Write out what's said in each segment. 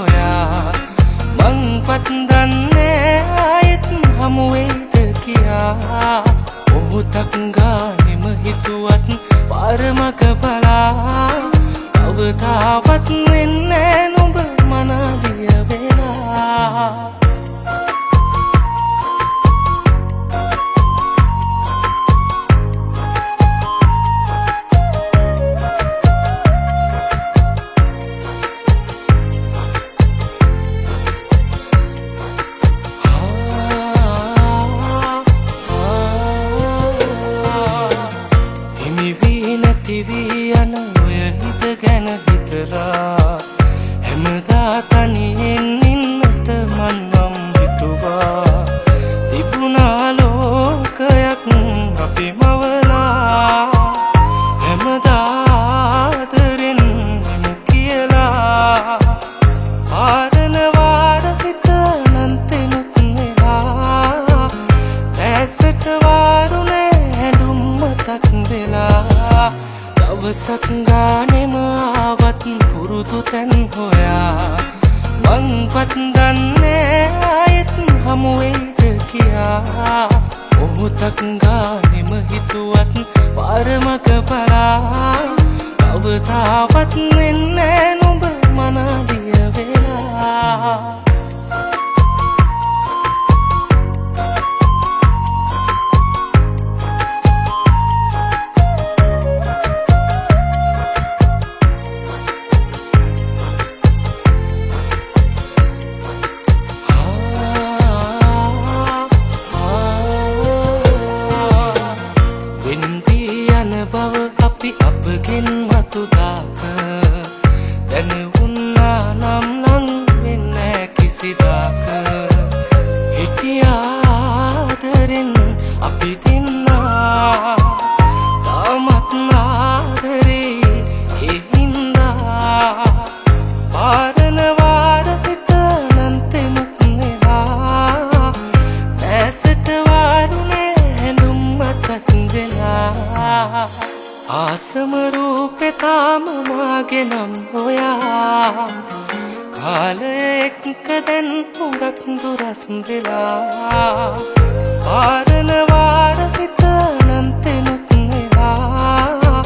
හොයා මංවත් දන්නේ ආයෙත් හමු වෙයිද කියා ඔහුතක් ගානෙම හිතුවත් පාරමක බලා කවදාවත් වෙන්නේ නුඹ මනාලිය වෙලා තිවී යන ඔය හිත ගැන හිතලා හැමදා තනියෙන් ඉන්නට මන් නම් හිතුවා තිබුණා ලෝකයක් අපි මවලා හැමදා ආදරෙන් ඉමු කියලා ආරණ වාර හිත නන්තෙනුත් වෙලා දැසට වාරුනේ හැඬුම් මතක් වෙලා දවසක් ගානෙම ආවත් පුරුදු තැන් හොයා මංවත් දන්නේ ආයෙත් හමු වෙයිද කියා ඔහුතක් ගානෙම හිතුවත් පාරමක බලා කවදාවත් වෙන්නේ නුඹ මනාලිය වෙලා බව අපි අපගෙන් වතුදාක දැනුණා නම් ලං වෙන්නේ කිසිදාක හිටියාදරෙන් අපි දෙන්නා තාමත් ආදරේ ඒ හින්දා පාරණ වාර හිත නන්තෙනුත් නෙලා දැසට වාරුනේ හැඬුම් මතක් වෙලා ආසම රූපේ තාම මාගේ නම් හොයා කාලය එක්ක දැන් හුඟක් දුරස් වෙලා පාරණ වාර හිත නන්තෙනුත් නෙලා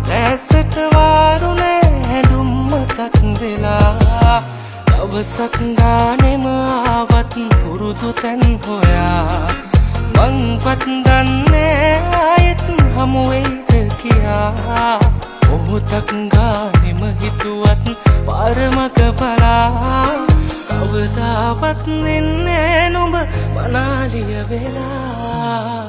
දැසට වාරුනේ හැඬුම් මතක් වෙලා දවසක් ගානෙම ආවත් පුරුදු තැන් හොයා මංවත් දන්නේ ආයෙත් හමු වෙයිද කියා ඔහුතක් ගානෙම හිතුවත් පාරමක බලා කවදාවත් වෙන්නේ නුඹ මනාලිය වෙලා